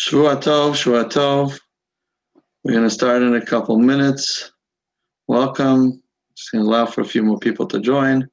Shavua Tov, Shavua Tov. We're going to start in a couple minutes. Welcome. Just going to allow for a few more people to join.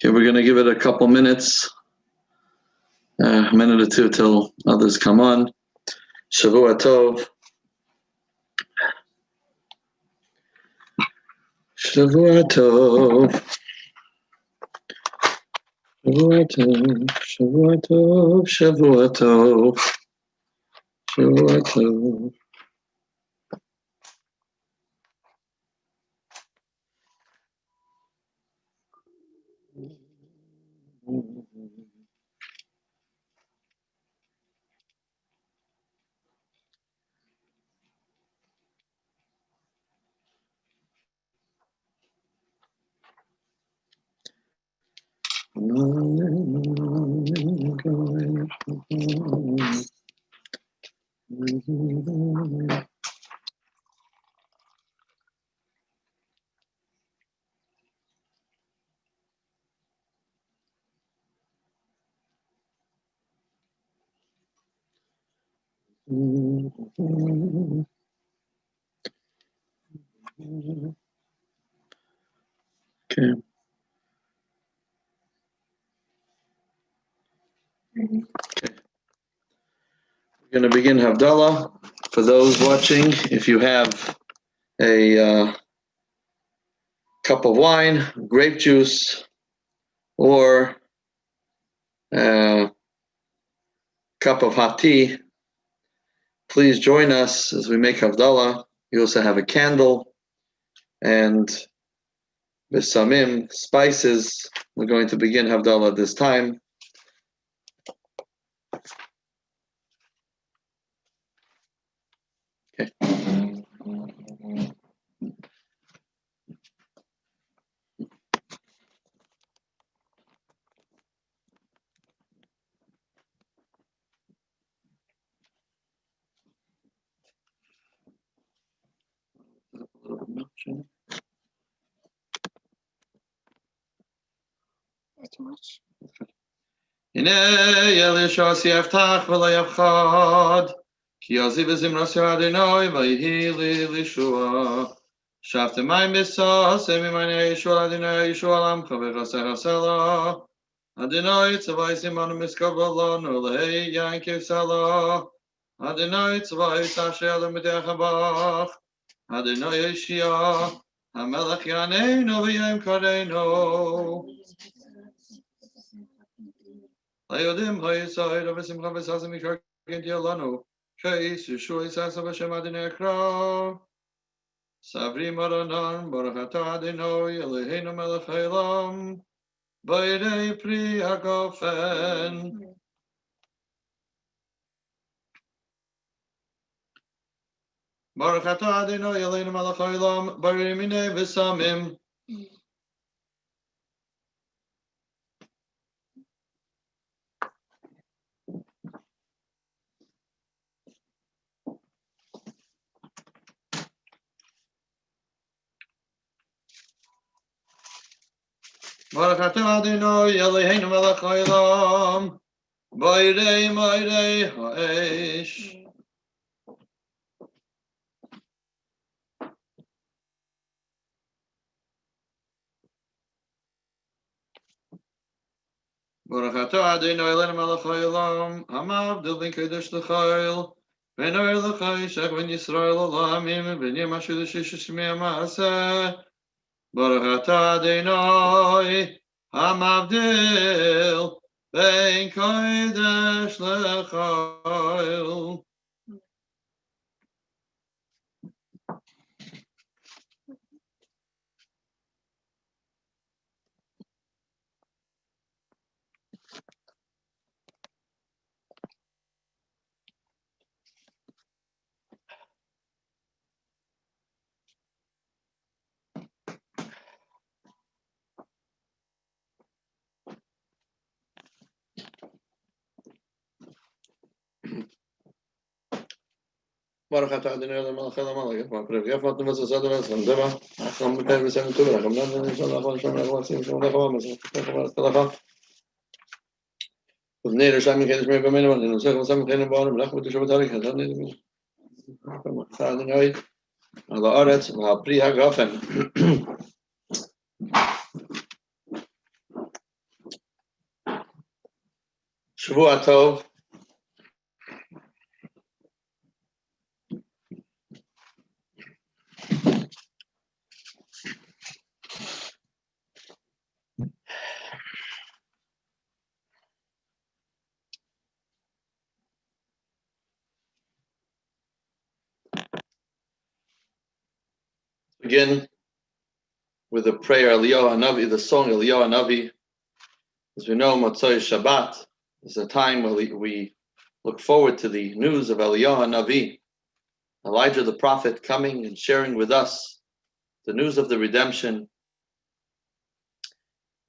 Okay, we're going to give it a couple minutes, a minute or two till others come on. Shavua Tov. Shavua Tov. Shavua Tov. Shavua Tov. Shavua Tov. Shavua Tov. Okay. Okay. We're going to begin Havdalah. For those watching, if you have a cup of wine, grape juice, or a cup of hot tea, please join us as we make Havdalah. You also have a candle and besamim, spices. We're going to begin Havdalah this time. Okay. Too much. הנה ילישוס יפתח ולא יפחד, כי עזיב זמרוס אדינוי ויהי לי לישוע. שבתי מים בסוס, ממעייני ישוע אדינוי ישוע עמך וחסר הסלע. אדינוי צבאי סימנו מסקוב לנו להי יין כבסלע. אדינוי צבאי תשע למדך הבך. אדינוי ישיע, המלך יעננו ויום קרנו. ליהודים היסוד ובשמחה וששון מקרקעין תהיה לנו, שאיס ישוע יששא בשם אדוני אקרא. סברי מרנן, ברוך אתה אדוני אלוהינו מלך העולם, בידי פרי הגפן. ברוך אתה אדוני אלוהינו מלך העולם, ברי מיני וסמים. ברוך אתה אדוני אלוהינו מלך העולם, בידי מיירי האש. ברוך אתה אדוני אלוהינו מלך העולם, המבדיל בין קדוש לחיל, בין אור לחשך, בין ישראל לעמים, בין יום השלישי ששמי המעשה. ברוך אתה אדוני המבדיל בין קדוש לחיל. ברוך אתה אדוני אלוהינו מלך העולם, המלך והפרק יפת ומסוסד ולסכם דבע, אחם מפר וסם טוב, אחם נם ונשם לאחרון שם לאחרון עשים שם לאחרון מסך ובני רשע מקדש מי במנו וננוסך וסם מקדש בעולם ולך ותשוב תאריך אתה אדוני על הארץ ועל פרי הגפן. שבוע טוב. Begin with the prayer Eliyahu Hanavi, the song Eliyahu Hanavi. As we know, Motzei Shabbat is a time where we look forward to the news of Eliyahu Hanavi, Elijah the prophet, coming and sharing with us the news of the redemption.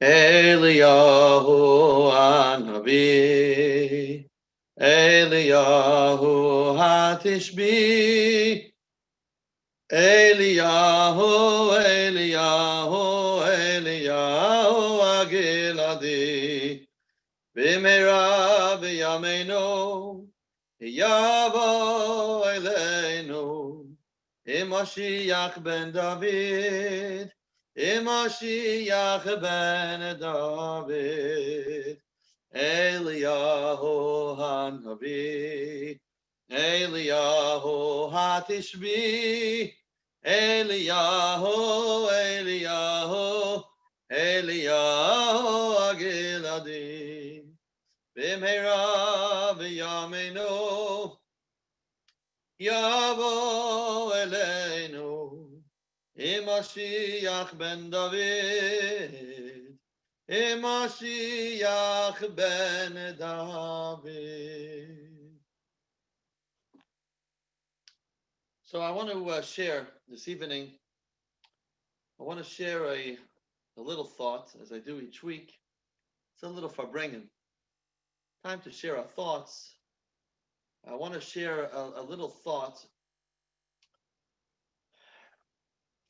Eliyahu Hanavi, Eliyahu Hatishbi, Eliyahu, Eliyahu, Eliyahu Agiladi, B'meira b'yameinu, Yavo Eleinu, Mashiach ben David, Mashiach ben David, Eliyahu Hanavi, Eliyahu Hatishbi, Eliyahu, Eliyahu, Eliyahu Agiladi, B'meira b'yameinu, Yavo Eleinu, Mashiach ben David, Mashiach ben David. So I want to share this evening. I want to share a little thought, as I do each week. It's a little farbrengen. Time to share our thoughts. I want to share a little thought,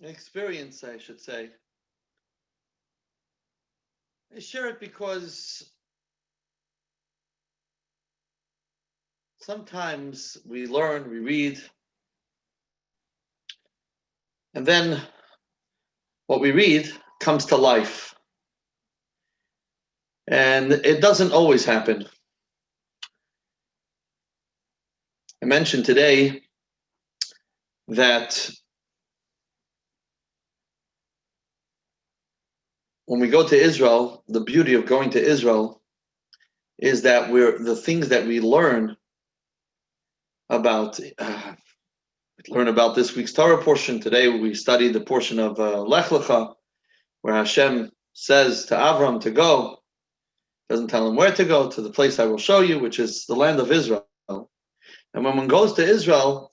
an experience, I should say. I share it because sometimes we learn, we read, and then what we read comes to life. And it doesn't always happen. I mentioned today that when we go to Israel, the beauty of going to Israel is that the things that we learn about. Learn about this week's Torah portion. Today we studied the portion of Lech Lecha, where Hashem says to Avram to go. Doesn't tell him where to go, to the place I will show you, which is the land of Israel. And when one goes to Israel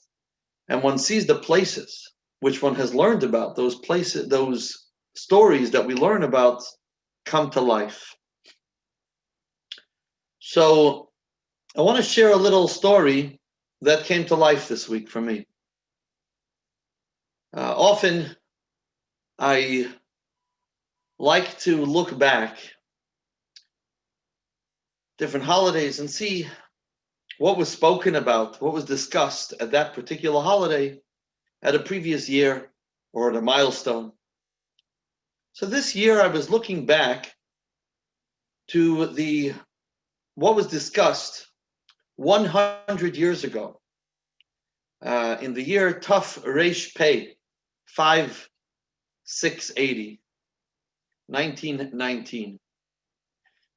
and one sees the places which one has learned about, those places, those stories that we learn about come to life. So I want to share a little story that came to life this week for me. Often I like to look back different holidays and see what was spoken about, what was discussed at that particular holiday, at a previous year, or at a milestone. So this year I was looking back to what was discussed 100 years ago, in the year Tuf Reish Pei, 5680, 1919.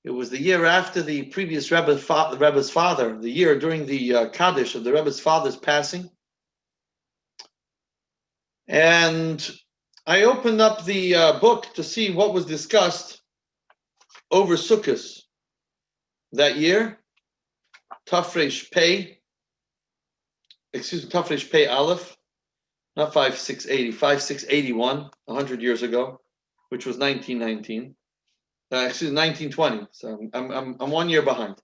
It was the year after the previous Rebbe's father, the year during the Kaddish of the Rebbe's father's passing. And I opened up the book to see what was discussed over Sukkot that year, Tafresh Pei Aleph, not 5680, 5681, 100 years ago, which was 1919. 1920. So I'm 1 year behind.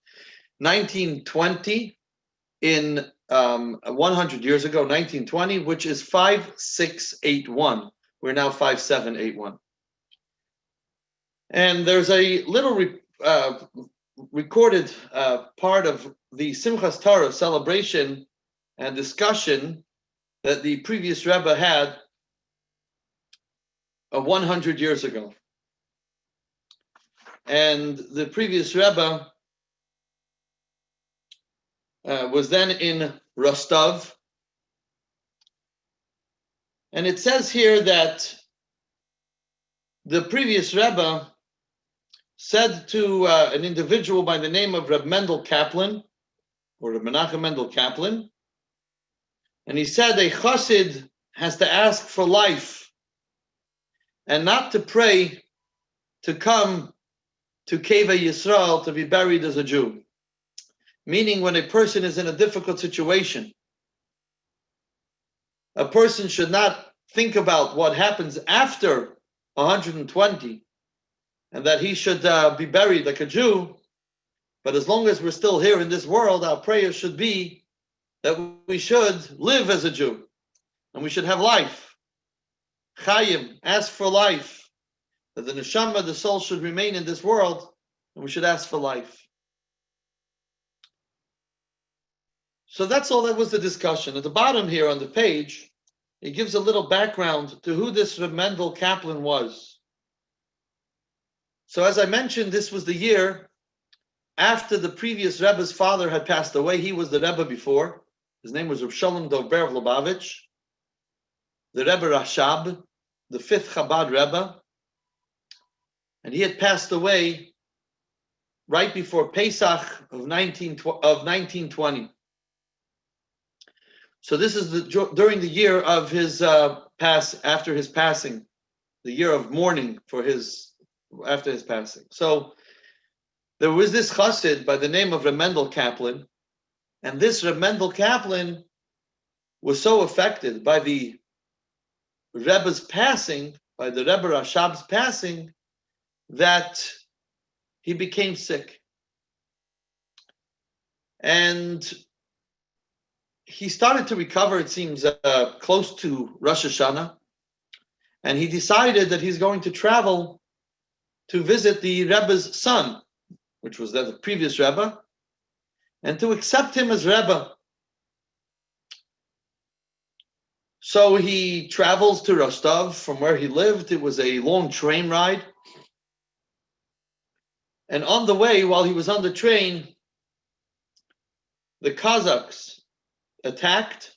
1920 in 100 years ago, 1920, which is 5681. We're now 5781. And there's a little recorded part of the Simchas Torah celebration and discussion that the previous Rebbe had 100 years ago. And the previous Rebbe was then in Rostov. And it says here that the previous Rebbe said to an individual by the name of Reb Mendel Kaplan, or Reb Menachem Mendel Kaplan, and he said a chassid has to ask for life and not to pray to come to Keva Yisrael to be buried as a Jew. Meaning when a person is in a difficult situation, a person should not think about what happens after 120 and that he should be buried like a Jew. But as long as we're still here in this world, our prayer should be that we should live as a Jew and we should have life. Chayim, ask for life. That the neshama, the soul, should remain in this world, and we should ask for life. So that's all that was the discussion. At the bottom here on the page, it gives a little background to who this Reb Mendel Kaplan was. So as I mentioned, this was the year after the previous Rebbe's father had passed away. He was the Rebbe before. His name was Reb Shalom Dovber of Lubavitch, the Rebbe Rashab, the fifth Chabad Rebbe. And he had passed away right before Pesach of 1920. So this is during the year of his after his passing, the year of mourning for after his passing. So there was this chassid by the name of Reb Mendel Kaplan, and this Reb Mendel Kaplan was so affected by the Rebbe's passing, by the Rebbe Rashab's passing, that he became sick. And he started to recover, it seems, close to Rosh Hashanah. And he decided that he's going to travel to visit the Rebbe's son, which was the previous Rebbe, and to accept him as Rebbe. So he travels to Rostov from where he lived. It was a long train ride. And on the way, while he was on the train, the Kazakhs attacked.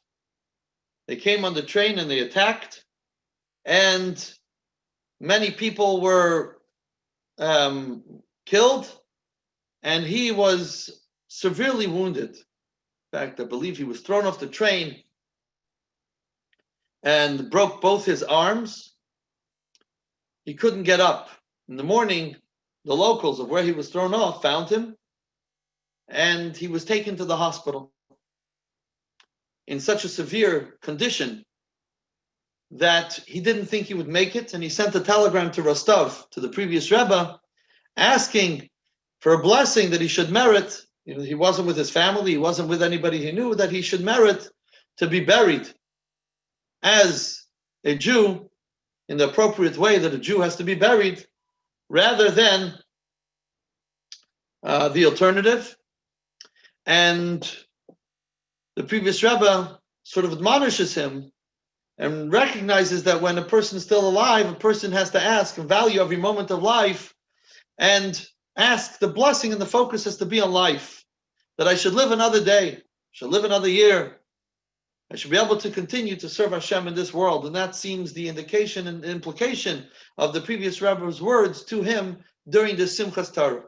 They came on the train and they attacked. And many people were killed. And he was severely wounded. In fact, I believe he was thrown off the train and broke both his arms. He couldn't get up. In the morning, the locals of where he was thrown off found him, and he was taken to the hospital in such a severe condition that he didn't think he would make it, and he sent a telegram to Rostov, to the previous Rebbe, asking for a blessing that he should merit. He wasn't with his family, he wasn't with anybody he knew, that he should merit to be buried as a Jew in the appropriate way that a Jew has to be buried, rather than the alternative. And the previous Rebbe sort of admonishes him and recognizes that when a person is still alive, a person has to ask and value every moment of life and ask the blessing, and the focus has to be on life, that I should live another day, should live another year, I should be able to continue to serve Hashem in this world. And that seems the indication and implication of the previous Rebbe's words to him during the Simchas Torah.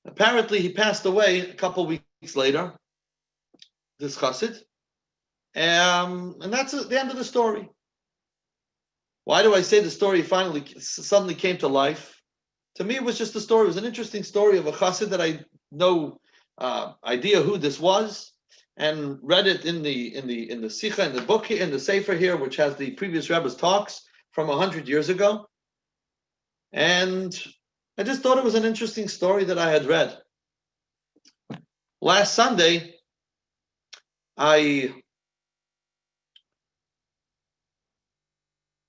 Apparently, he passed away a couple weeks later, this chassid, and that's the end of the story. Why do I say the story finally suddenly came to life? To me, it was just a story. It was an interesting story of a chassid that I had no idea who this was, and read it in the Sikha, in the book, in the Sefer here, which has the previous Rebbe's talks from 100 years ago. And I just thought it was an interesting story that I had read. Last Sunday, I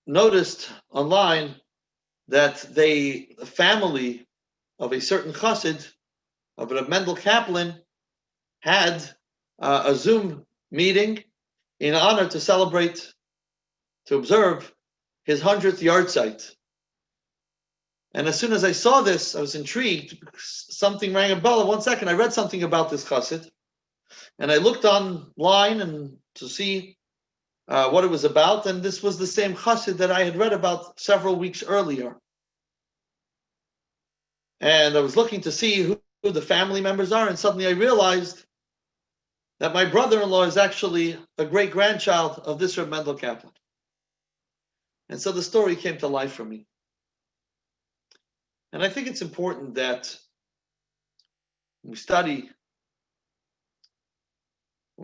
noticed online that the family of a certain chassid, of Reb Mendel Kaplan, had a Zoom meeting in honor to celebrate, to observe his 100th yahrzeit. And as soon as I saw this, I was intrigued. Something rang a bell. 1 second, I read something about this chassid, and I looked online and to see what it was about, and this was the same chassid that I had read about several weeks earlier. And I was looking to see who the family members are, and suddenly I realized that my brother-in-law is actually a great-grandchild of this Reb Mendel Kaplan. And so the story came to life for me. And I think it's important that when we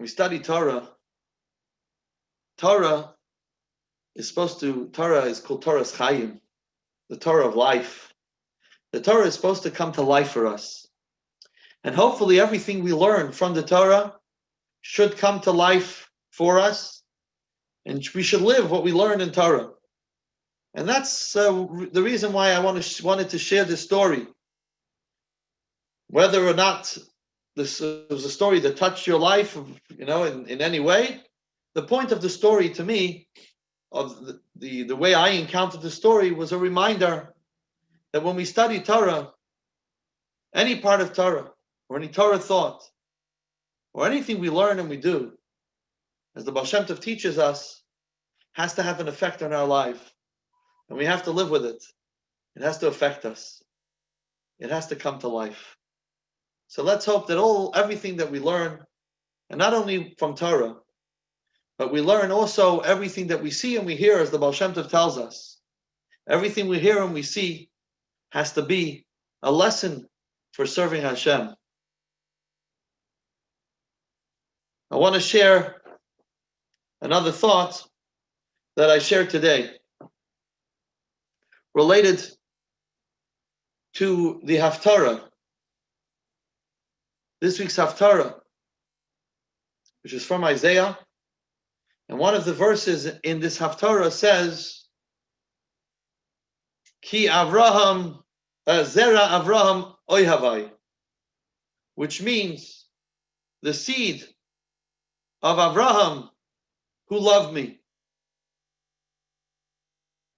study Torah, Torah is called Torah's Chayim, the Torah of life. The Torah is supposed to come to life for us. And hopefully everything we learn from the Torah should come to life for us, and we should live what we learn in Torah. And that's the reason why I wanted to share this story. Whether or not this was a story that touched your life, in any way, the point of the story to me, of the way I encountered the story, was a reminder that when we study Torah, any part of Torah, or any Torah thought, or anything we learn and we do, as the Baal Shem Tov teaches us, has to have an effect on our life. And we have to live with it. It has to affect us. It has to come to life. So let's hope that everything that we learn, and not only from Torah, but we learn also everything that we see and we hear, as the Baal Shem Tov tells us. Everything we hear and we see has to be a lesson for serving Hashem. I want to share another thought that I shared today related to the Haftarah. This week's Haftarah, which is from Isaiah. And one of the verses in this Haftarah says, Ki Avraham, Zera Avraham Oyhavai, which means the seed of Avraham who loved me.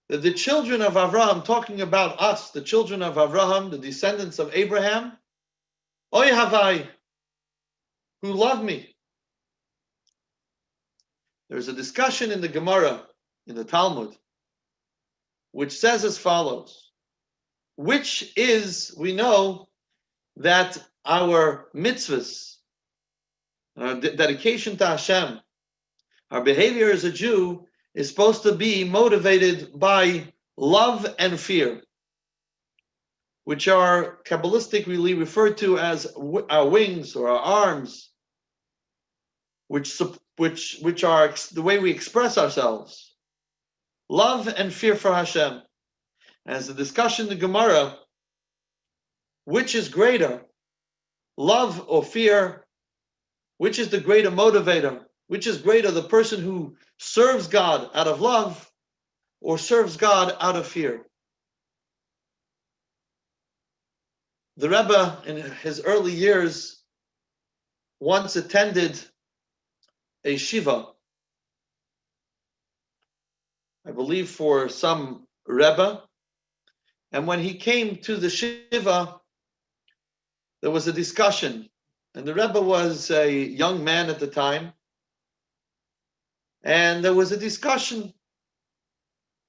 The children of Avraham, talking about us, the children of Avraham, the descendants of Abraham, Oyhavai, who love me. There's a discussion in the Gemara, in the Talmud, which says as follows, which is, we know that our mitzvahs, our dedication to Hashem, our behavior as a Jew is supposed to be motivated by love and fear, which are Kabbalistically referred to as our wings or our arms, which are the way we express ourselves. Love and fear for Hashem. As the discussion in the Gemara, which is greater, love or fear? Which is the greater motivator? Which is greater, the person who serves God out of love or serves God out of fear? The Rebbe, in his early years, once attended a shiva, I believe for some Rebbe, and when he came to the shiva, there was a discussion, and the Rebbe was a young man at the time, and there was a discussion,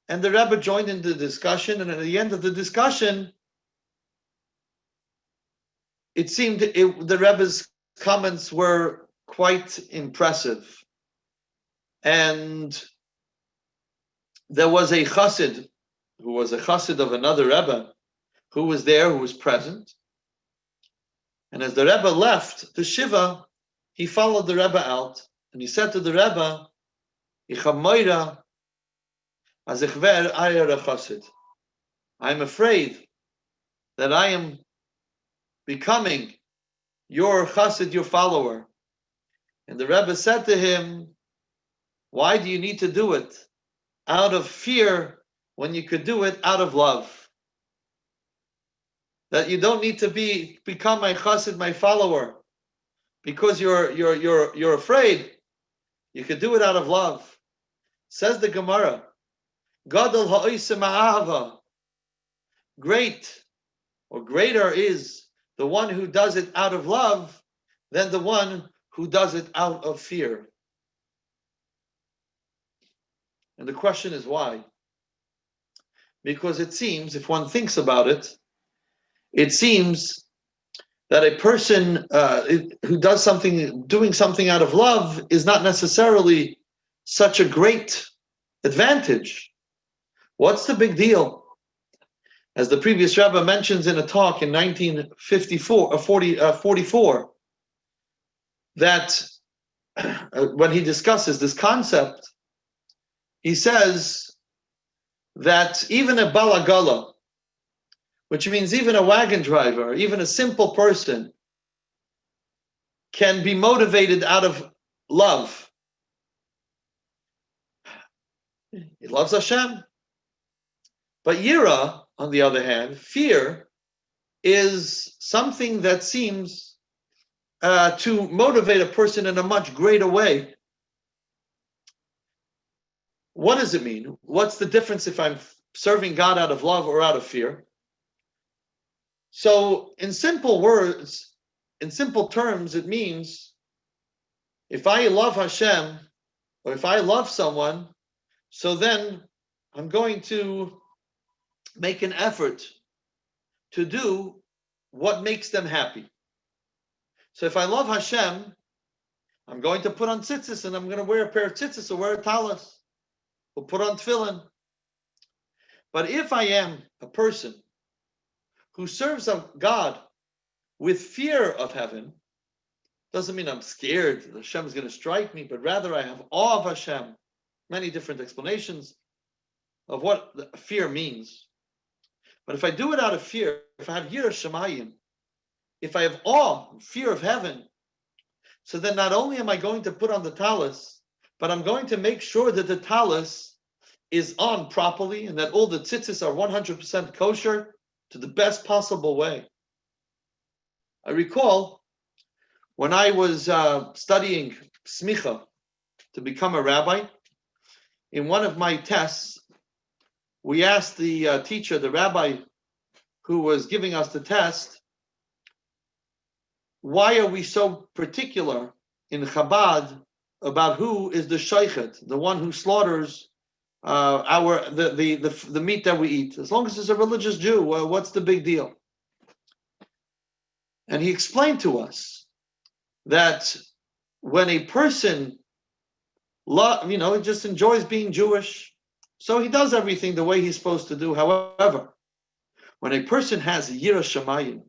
and the Rebbe joined in the discussion, and at the end of the discussion, it seemed the Rebbe's comments were quite impressive. And there was a chassid, who was a chassid of another Rebbe, who was there, who was present. And as the Rebbe left the shiva, he followed the Rebbe out, and he said to the Rebbe, I'm afraid that I am becoming your chassid, your follower. And the Rebbe said to him, why do you need to do it out of fear when you could do it out of love? That you don't need to become my chassid, my follower, because you're afraid. You could do it out of love. Says the Gemara, Gadol ha'oisem ha'ahava. Great or greater is the one who does it out of love than the one who does it out of fear. And the question is why? Because it seems, if one thinks about it, it seems that a person who does doing something out of love is not necessarily such a great advantage. What's the big deal? As the previous Rebbe mentions in a talk in 1944, that when he discusses this concept, he says that even a balagala, which means even a wagon driver, even a simple person, can be motivated out of love. He loves Hashem. But yira, on the other hand, fear, is something that seems to motivate a person in a much greater way. What does it mean? What's the difference if I'm serving God out of love or out of fear? So, in simple words, in simple terms, it means if I love Hashem, or if I love someone, so then I'm going to make an effort to do what makes them happy. So if I love Hashem, I'm going to put on tzitzis, and I'm going to wear a pair of tzitzis or wear a talis, or put on tefillin. But if I am a person who serves God with fear of heaven, Doesn't mean I'm scared that Hashem is going to strike me, but rather I have awe of Hashem. Many different explanations of what fear means. But if I do it out of fear, if I have Yirah Shamayim, if I have awe, fear of heaven, so then not only am I going to put on the talis, but I'm going to make sure that the talis is on properly and that all the tzitzis are 100% kosher to the best possible way. I recall when I was studying smicha to become a rabbi, in one of my tests, we asked the teacher, the rabbi who was giving us the test, why are we so particular in Chabad about who is the sheichet, the one who slaughters the meat that we eat? As long as it's a religious Jew, what's the big deal? And he explained to us that when a person, just enjoys being Jewish, so he does everything the way he's supposed to do. However, when a person has Yirah Shamayim,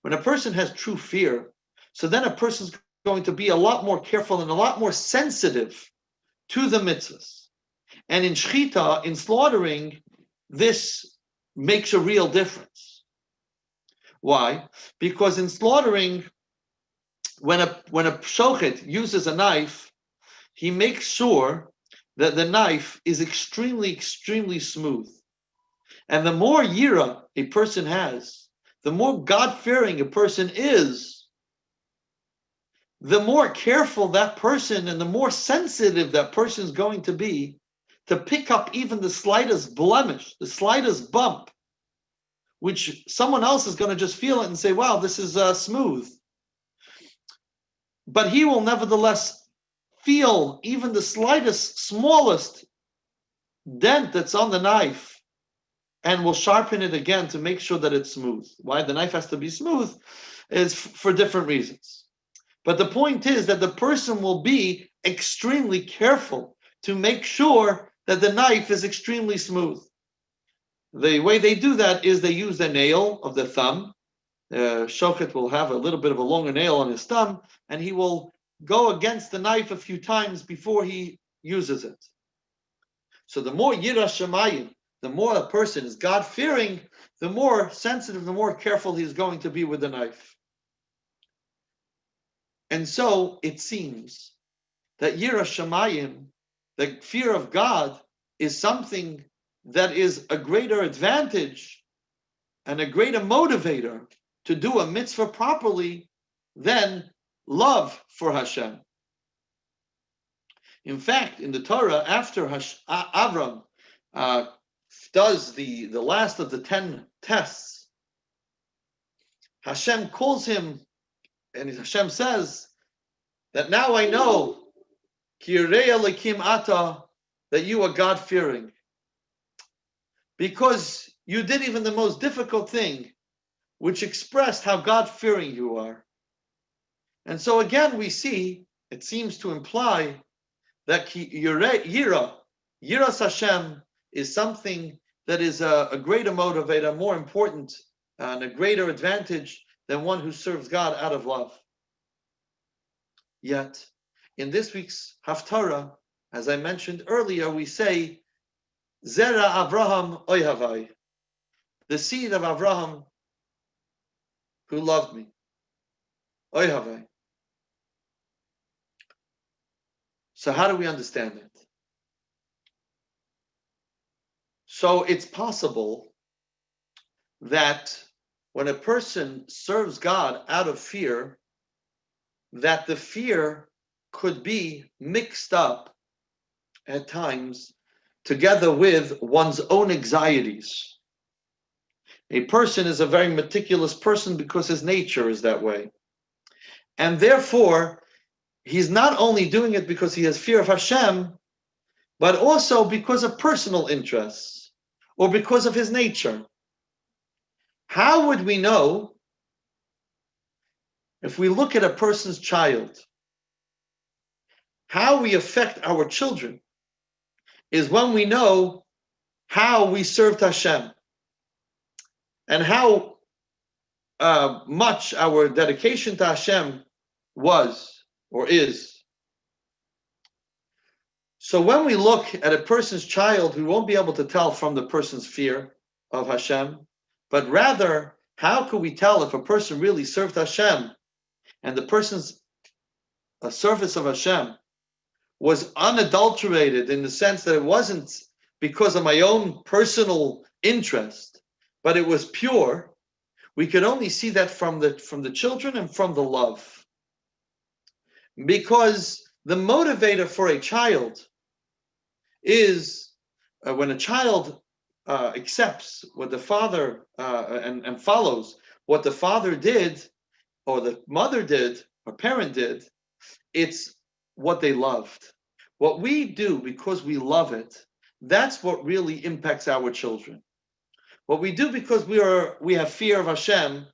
when a person has true fear, so then a person's going to be a lot more careful and a lot more sensitive to the mitzvahs. And in shchita, in slaughtering, this makes a real difference. Why? Because in slaughtering, when a shochet uses a knife, he makes sure that the knife is extremely, extremely smooth. And the more yira a person has, the more God-fearing a person is, the more careful that person and the more sensitive that person is going to be to pick up even the slightest blemish, the slightest bump, which someone else is going to just feel it and say, wow, this is smooth. But he will nevertheless feel even the slightest, smallest dent that's on the knife and will sharpen it again to make sure that it's smooth. Why the knife has to be smooth is for different reasons. But the point is that the person will be extremely careful to make sure that the knife is extremely smooth. The way they do that is they use the nail of the thumb. Shochet will have a little bit of a longer nail on his thumb, and he will go against the knife a few times before he uses it. So the more Yirah Shamayim, the more a person is God-fearing, the more sensitive, the more careful he's going to be with the knife. And so it seems that Yirah Shamayim, the fear of God, is something that is a greater advantage and a greater motivator to do a mitzvah properly than love for Hashem. In fact, in the Torah, after Avram does the last of the 10 tests, Hashem calls him, and Hashem says that now I know Ki yirei Elokim ata, that you are God-fearing, because you did even the most difficult thing, which expressed how God-fearing you are. And so again, we see, it seems to imply that Yirah Hashem is something that is a greater motivator, more important, and a greater advantage than one who serves God out of love. Yet, in this week's Haftarah, as I mentioned earlier, we say, Zera Avraham Oyhavai, the seed of Avraham who loved me. Oyhavai. So how do we understand it? So it's possible that when a person serves God out of fear, that the fear could be mixed up at times together with one's own anxieties. A person is a very meticulous person because his nature is that way. And therefore, he's not only doing it because he has fear of Hashem, but also because of personal interests or because of his nature. How would we know if we look at a person's child? How we affect our children is when we know how we served Hashem and how much our dedication to Hashem was or is. So when we look at a person's child, we won't be able to tell from the person's fear of Hashem, but rather, how could we tell if a person really served Hashem and the person's service of Hashem was unadulterated in the sense that it wasn't because of my own personal interest, but it was pure? We could only see that from the children and from the love. Because the motivator for a child is when a child accepts what the father and follows what the father did or the mother did or parent did, it's what they loved. What we do because we love it, that's what really impacts our children. What we do because we have fear of Hashem,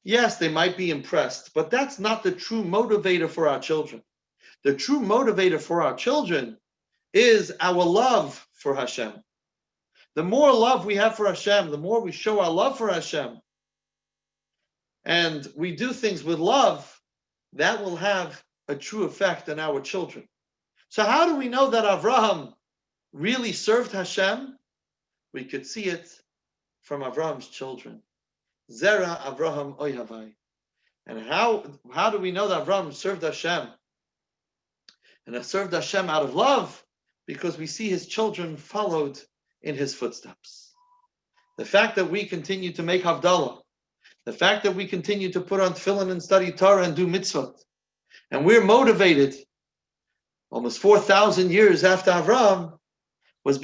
yes, they might be impressed, but that's not the true motivator for our children. The true motivator for our children is our love for Hashem. The more love we have for Hashem, the more we show our love for Hashem, and we do things with love, that will have a true effect on our children. So how do we know that Avraham really served Hashem? We could see it from Avraham's children. Zera Avraham Oyhavai. And how do we know that Avraham served Hashem? And served Hashem out of love, because we see his children followed in his footsteps. The fact that we continue to make Havdalah, the fact that we continue to put on tefillin and study Torah and do mitzvot, and we're motivated almost 4,000 years after Avraham, was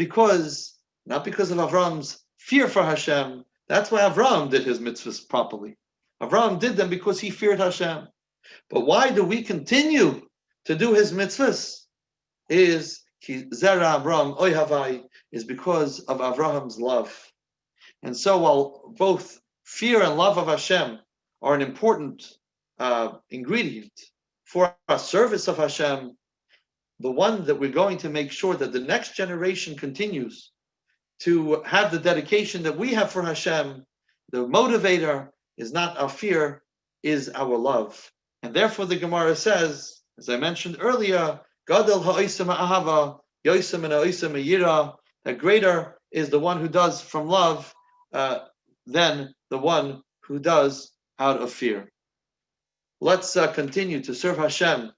not because of Avraham's fear for Hashem. That's why Avraham did his mitzvahs properly. Avraham did them because he feared Hashem. But why do we continue to do his mitzvahs? Is Zera Avraham Oyhavai, is because of Avraham's love. And so while both fear and love of Hashem are an important ingredient for our service of Hashem, the one that we're going to make sure that the next generation continues to have the dedication that we have for Hashem, the motivator is not our fear, is our love. And therefore the Gemara says, as I mentioned earlier, Gadol ha'oisem ahava, yoisem and ha'oisem yira, that greater is the one who does from love than the one who does out of fear. Let's continue to serve Hashem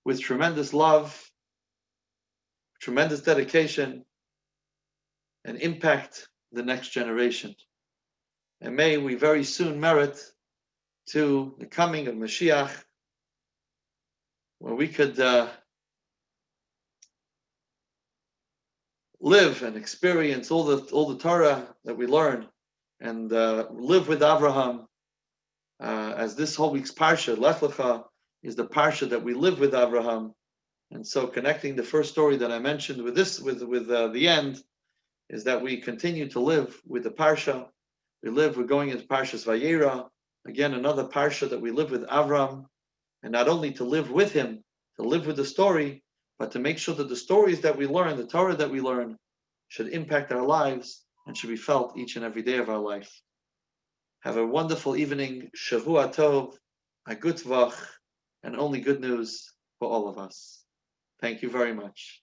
with tremendous love, tremendous dedication, and impact the next generation. And may we very soon merit to the coming of Mashiach, where we could live and experience all the Torah that we learn, and live with Avraham, as this whole week's parsha, Lech Lecha, is the parsha that we live with Avraham. And so connecting the first story that I mentioned with the end, is that we continue to live with the parsha. We're going into Parshas Vayera, again another parsha that we live with Avraham, and not only to live with him, to live with the story, but to make sure that the stories that we learn, the Torah that we learn, should impact our lives and should be felt each and every day of our life. Have a wonderful evening, Shavua Tov, a good Tvach, and only good news for all of us. Thank you very much.